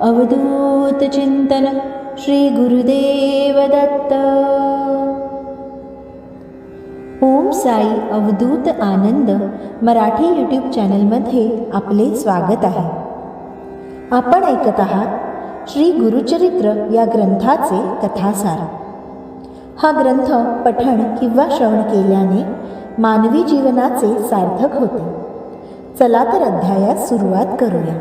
अवधूत चिंतन श्री गुरुदेव दत्त. ओम साई अवधूत आनंद मराठी यूट्यूब चॅनलमध्ये आपले स्वागत आहे. आपण ऐकत आहात श्री गुरुचरित्र या ग्रंथाचे कथासार. हा ग्रंथ पठण किंवा श्रवण केल्याने मानवी जीवनाचे सार्थक होते. चला तर अध्यायास सुरुवात करूया.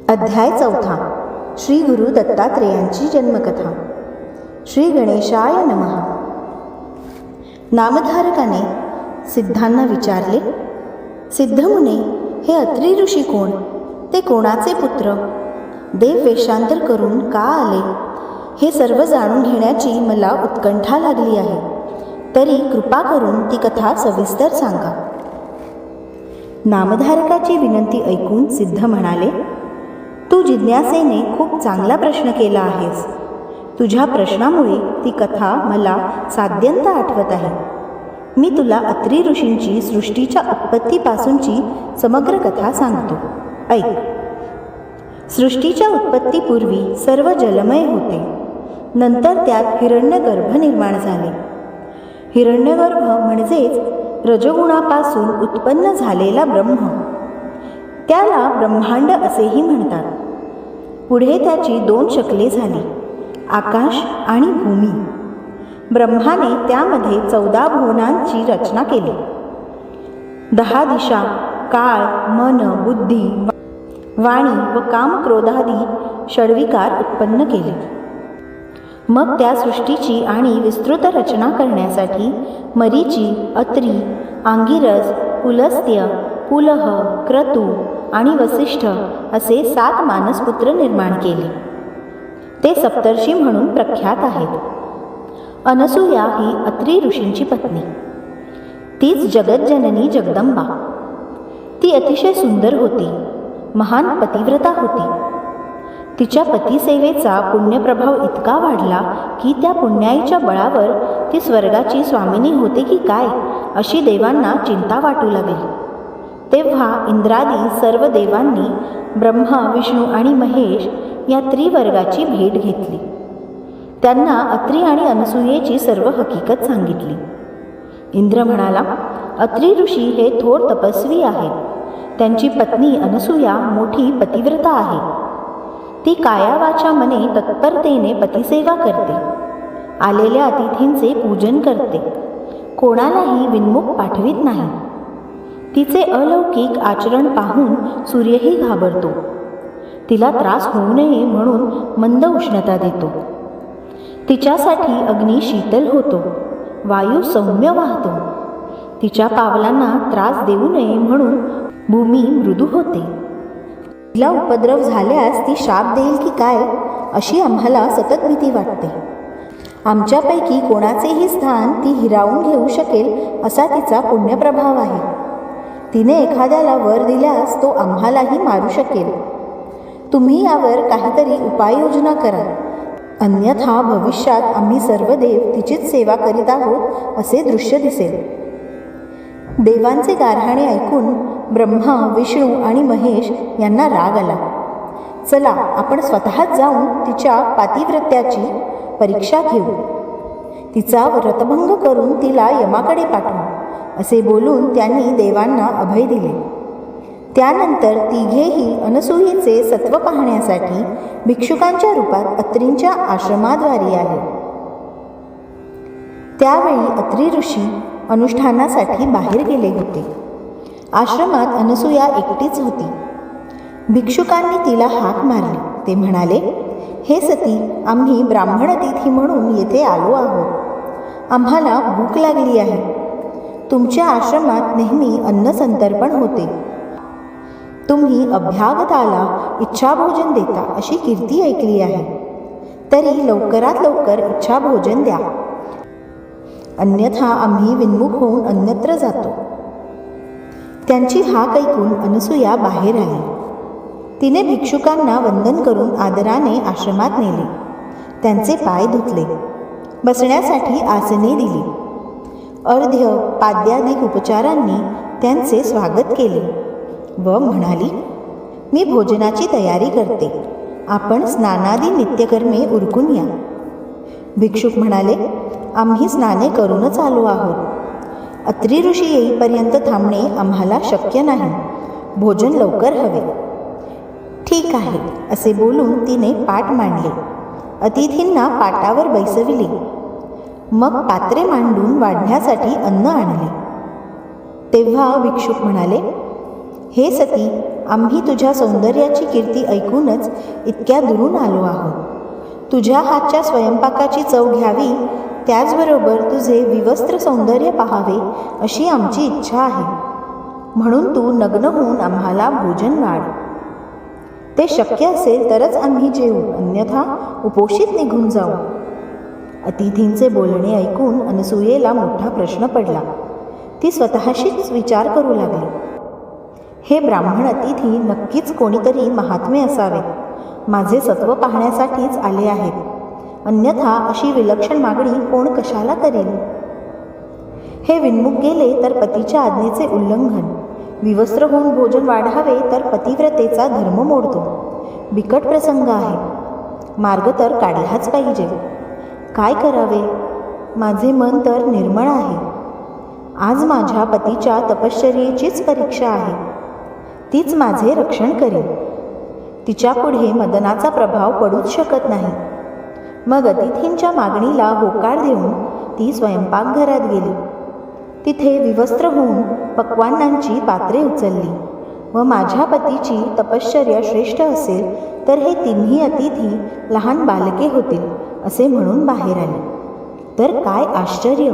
अध्याय 4. श्री गुरु दत्तात्रेयांची जन्मकथा. श्री गणेशाय नमः. नामधारकाने सिद्धांना विचारले, सिद्धमुने, हे अत्री ऋषी कोण? ते कोणाचे पुत्र? देव वेषांतर करून का आले? हे सर्व जाणून घेण्याची मला उत्कंठा लागली आहे. तरी कृपा करून ती कथा सविस्तर सांगा. नामधारकाची विनंती ऐकून सिद्ध म्हणाले, तू जिज्ञासेने खूप चांगला प्रश्न केला आहेस. तुझ्या प्रश्नामुळे ती कथा मला साद्यंत आठवत आहे. मी तुला अत्री ऋषींची सृष्टीच्या उत्पत्तीपासूनची समग्र कथा सांगतो. ऐक. सृष्टीच्या उत्पत्तीपूर्वी सर्व जलमय होते. नंतर त्यात हिरण्यगर्भ निर्माण झाले. हिरण्यगर्भ म्हणजेच रजोगुणापासून उत्पन्न झालेला ब्रह्म. त्याला ब्रह्मांड असेही म्हणतात. पुढे त्याची 2 शकले झाली, आकाश आणि भूमी. ब्रह्माने त्यामध्ये 14 भुवनांची रचना केली. 10 दिशा, काळ, मन, बुद्धी, वाणी व कामक्रोधादी षड्विकार उत्पन्न केले. मग त्या सृष्टीची आणि विस्तृत रचना करण्यासाठी मरीची, अत्री, आंगिरस, पुलस्त्य, पुलह, क्रतू आणि वसिष्ठ असे 7 मानसपुत्र निर्माण केले. ते सप्तर्षी म्हणून प्रख्यात आहेत. अनसूया ही अत्री ऋषींची पत्नी. तीच जगज्जननी जगदंबा. ती अतिशय सुंदर होती. महान पतिव्रता होती. तिच्या पतिसेवेचा पुण्यप्रभाव इतका वाढला की त्या पुण्याईच्या बळावर ती स्वर्गाची स्वामिनी होते की काय अशी देवांना चिंता वाटू लागली. तेव्हा इंद्रादी सर्व देवांनी ब्रह्मा, विष्णू आणि महेश या त्रिवर्गाची भेट घेतली. त्यांना अत्री आणि अनसूयेची सर्व हकीकत सांगितली. इंद्र म्हणाला, अत्री ऋषी हे थोर तपस्वी आहेत. त्यांची पत्नी अनसूया मोठी पतिव्रता आहे. ती काया वाचा मने तत्परतेने पतिसेवा करते. आलेल्या अतिथींचे पूजन करते. कोणालाही विन्मुख पाठवित नाही. तिचे अलौकिक आचरण पाहून सूर्यही घाबरतो. तिला त्रास होऊ नये म्हणून मंद उष्णता देतो. तिच्यासाठी अग्नी शीतल होतो. वायू सौम्य वाहतो. तिच्या पावलांना त्रास देऊ नये म्हणून भूमी मृदू होते. तिला उपद्रव झाल्यास ती शाप देईल की काय अशी आम्हाला सतत भीती वाटते. आमच्यापैकी कोणाचेही स्थान ती हिरावून घेऊ शकेल असा तिचा पुण्यप्रभाव आहे. तिने एखाद्याला वर दिल्यास तो आम्हालाही मारू शकेल. तुम्ही यावर काहीतरी उपाययोजना करा. अन्यथा भविष्यात आम्ही सर्व देव तिचीच सेवा करीत आहोत असे दृश्य दिसेल. देवांचे गारहाणे ऐकून ब्रह्मा, विष्णू आणि महेश यांना राग आला. चला, आपण स्वतःच जाऊन तिच्या पातिव्रत्याची परीक्षा घेऊ. तिचा व्रतभंग करून तिला यमाकडे पाठवू असे बोलून त्यांनी देवांना अभय दिले. त्यानंतर तिघेही अनसूयेचे सत्व पाहण्यासाठी भिक्षुकांच्या रूपात अत्रींच्या आश्रमाद्वारी आले. त्यावेळी अत्री ऋषी अनुष्ठानासाठी बाहेर गेले होते. आश्रमात अनसूया एकटीच होती. भिक्षुकांनी तिला हाक मारली. ते म्हणाले, हे सती, आम्ही ब्राह्मण अतिथी म्हणून येथे आलो आहोत. आम्हाला भूक लागली आहे. तुमच्या आश्रमात नेहमी अन्नसंतर्पण होते. तुम्ही अभ्यागताला इच्छाभोजन देता अशी कीर्ती ऐकली आहे. तरी लवकरात लवकर इच्छाभोजन द्या, अन्यथा आम्ही विन्मुख होऊन अन्यत्र जातो. त्यांची हाक ऐकून अनसूया बाहेर आली. तिने भिक्षुकांना वंदन करून आदराने आश्रमात नेले. त्यांचे पाय धुतले. बसण्यासाठी आसने दिली. अर्ध्य पाद्यादिक उपचारांनी त्यांचे स्वागत केले. व म्हणाली, मी भोजनाची तयारी करते. आपण स्नानादी नित्यकर्मे उरकून या. भिक्षुक म्हणाले, आम्ही स्नाने करूनच आलो आहोत. अत्री ऋषी येईपर्यंत थांबणे आम्हाला शक्य नाही. भोजन लवकर हवे. ठीक आहे असे बोलून तिने पाट मांडले. अतिथींना पाटावर बैसविले. मग पात्रे मांडून वाढण्यासाठी अन्न आणले. तेव्हा भिक्षुक म्हणाले, हे सती, आम्ही तुझ्या सौंदर्याची कीर्ती ऐकूनच इतक्या दुरून आलो आहोत. तुझ्या हातच्या स्वयंपाकाची चव घ्यावी, त्याचबरोबर तुझे विवस्त्र सौंदर्य पाहावे अशी आमची इच्छा आहे. म्हणून तू नग्न होऊन आम्हाला भोजन वाढ. ते शक्य असेल तरच आम्ही जेवू, अन्यथा उपोषित निघून जाऊ. अतिथींचे बोलणे ऐकून अनसूयेला मोठा प्रश्न पडला. ती स्वतःशीच विचार करू लागली, हे ब्राह्मण अतिथी नक्कीच कोणीतरी महात्मे असावे. माझे सत्व पाहण्यासाठीच आले आहेत, अन्यथा अशी विलक्षण मागणी कोण कशाला करेल. हे विन्मुख गेले तर पतीच्या आज्ञेचे उल्लंघन, विवस्त्र होऊन भोजन वाढावे तर पतिव्रतेचा धर्म मोडतो. बिकट प्रसंग आहे. मार्ग तर काढलाच पाहिजे. काय करावे? माझे मन तर निर्मळ आहे. आज माझ्या पतीच्या तपश्चर्येचीच परीक्षा आहे. तीच माझे रक्षण करेल. तिच्यापुढे मदनाचा प्रभाव पडूच शकत नाही. मग अतिथींच्या मागणीला होकार देऊन ती स्वयंपाकघरात गेली. तिथे विवस्त्र होऊन पक्वान्नांची पात्रे उचलली व माझ्या पतीची तपश्चर्या श्रेष्ठ असेल तर हे तिन्ही अतिथी लहान बालके होतील असे म्हणून बाहेर आले. तर काय आश्चर्य!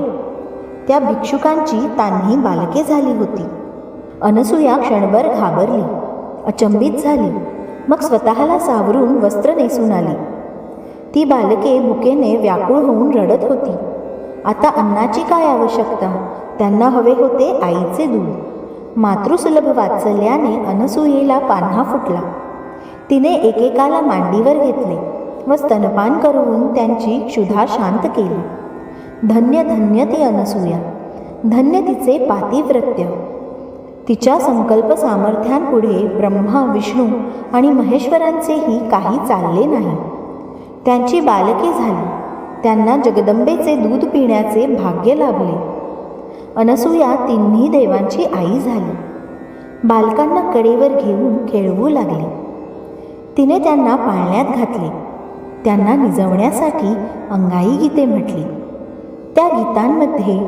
त्या भिक्षुकांची तान्ही बालके झाली होती. अनसूया क्षणभर घाबरली, अचंबित झाली. मग स्वतःला सावरून वस्त्र नेसून आली. ती बालके भुकेने व्याकुळ होऊन रडत होती. आता अन्नाची काय आवश्यकता? त्यांना हवे होते आईचे दूध. मातृसुलभ वात्सल्याने अनसूयेला पान्हा फुटला. तिने एकेकाला मांडीवर घेतले व स्तनपान करून त्यांची क्षुधा शांत केली. धन्य धन्य ती अनसूया, धन्य तिचे पातिव्रत्य. तिच्या संकल्प सामर्थ्यांपुढे ब्रह्मा, विष्णू आणि महेश्वरांचेही काही चालले नाही. त्यांची बालके झाली. त्यांना जगदंबेचे दूध पिण्याचे भाग्य लाभले. अनसूया तिन्ही देवांची आई झाली. बालकांना कडेवर घेऊन खेळवू लागली. तिने त्यांना पाळण्यात घातले. त्यांना निजवण्यासाठी अंगाई गीते म्हटली. त्या गीतांमध्ये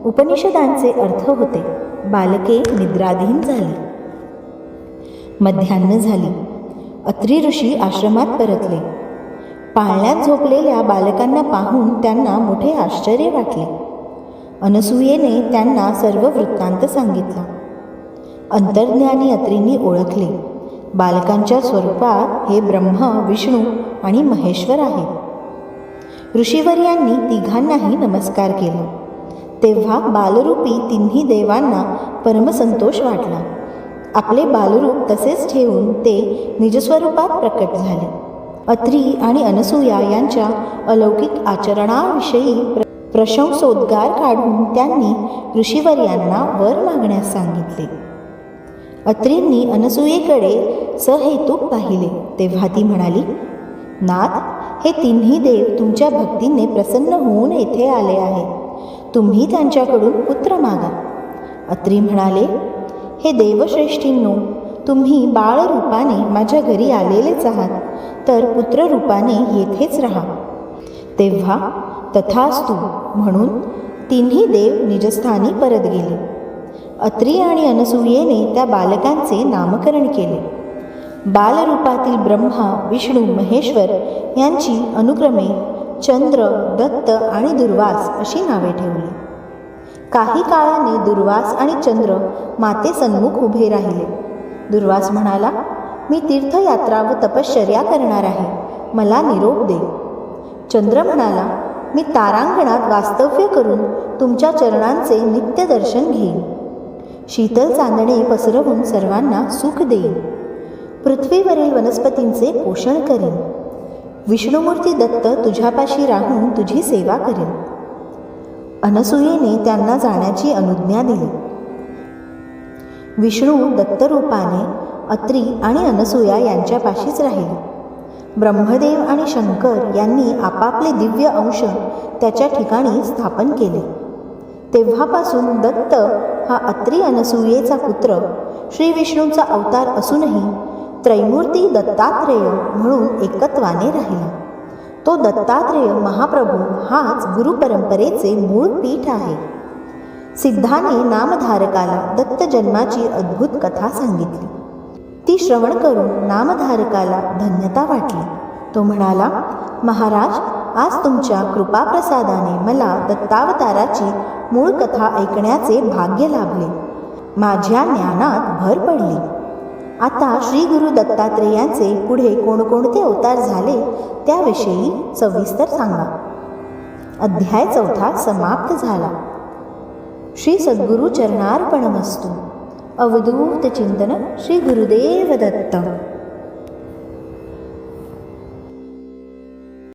उपनिषदांचे अर्थ होते. बालके निद्राधीन झाली. मध्यान्ह झाली. अत्री ऋषी आश्रमात परतले. पाळण्यात झोपलेल्या बालकांना पाहून त्यांना मोठे आश्चर्य वाटले. अनसूयेने त्यांना सर्व वृत्तांत सांगितला. अंतर्ज्ञानी अत्रींनी ओळखले, बालकांच्या स्वरूपात हे ब्रह्मा, विष्णू आणि महेश्वर आहेत. ऋषीवर्यांनी तिघांनाही नमस्कार केला. तेव्हा बालरूपी तिन्ही देवांना परमसंतोष वाटला. आपले बालरूप तसेच ठेवून ते निजस्वरूपात प्रकट झाले. अत्री आणि अनसूया यांच्या अलौकिक आचरणाविषयी प्रशंसोद्गार काढून त्यांनी ऋषीवर्यांना वर मागण्यास सांगितले. अत्रींनी अनसूयेकडे सहेतुक पाहिले. तेव्हा ती म्हणाली, नाथ, हे तिन्ही देव तुमच्या भक्तीने प्रसन्न होऊन येथे आले आहेत. तुम्ही त्यांच्याकडून पुत्र मागा. अत्री म्हणाले, हे देवश्रेष्ठींनो, तुम्ही बाळरूपाने माझ्या घरी आलेलेच आहात, तर पुत्ररूपाने येथेच राहा. तेव्हा तथास्तु म्हणून तिन्ही देव निजस्थानी परत गेले. अत्री आणि अनसूयेने त्या बालकांचे नामकरण केले. बालरूपातील ब्रह्मा, विष्णू, महेश्वर यांची अनुक्रमे चंद्र, दत्त आणि दुर्वास अशी नावे ठेवली. काही काळाने दुर्वास आणि चंद्र मातेसन्मुख उभे राहिले. दुर्वास म्हणाला, मी तीर्थयात्रा व तपश्चर्या करणार आहे, मला निरोप दे. चंद्र म्हणाला, मी तारांगणात वास्तव्य करून तुमच्या चरणांचे नित्य दर्शन घेईन. शीतल चांदणे पसरवून सर्वांना सुख देईन. पृथ्वीवरील वनस्पतींचे पोषण करीन. विष्णुमूर्ती दत्त तुझ्यापाशी राहून तुझी सेवा करेन. अनसूयेने त्यांना जाण्याची अनुज्ञा दिली. विष्णू दत्तरूपाने अत्री आणि अनसूया यांच्यापाशीच राहिले. ब्रह्मदेव आणि शंकर यांनी आपापले दिव्य अंश त्याच्या ठिकाणी स्थापन केले. तेव्हापासून दत्त हा अत्री अनसूयेचा पुत्र श्री विष्णूचा अवतार असूनही त्रैमूर्ती दत्तात्रेय म्हणून एकत्वाने राहिला. तो दत्तात्रेय महाप्रभू हाच गुरुपरंपरेचे मूळ पीठ आहे. सिद्धाने नामधारकाला दत्त जन्माची अद्भुत कथा सांगितली. ती श्रवण करून नामधारकाला धन्यता वाटली. तो म्हणाला, महाराज, आज तुमच्या कृपाप्रसादाने मला दत्तावताराची मूळ कथा ऐकण्याचे भाग्य लाभले. माझ्या ज्ञानात भर पडली. आता श्री गुरु दत्तात्रेयांचे पुढे कोणकोणते अवतार झाले त्याविषयी सविस्तर सांगा. अध्याय 4 समाप्त झाला. श्री सद्गुरु चरणार्पणमस्तु. अवधूत चिंतन श्री गुरुदेव दत्त.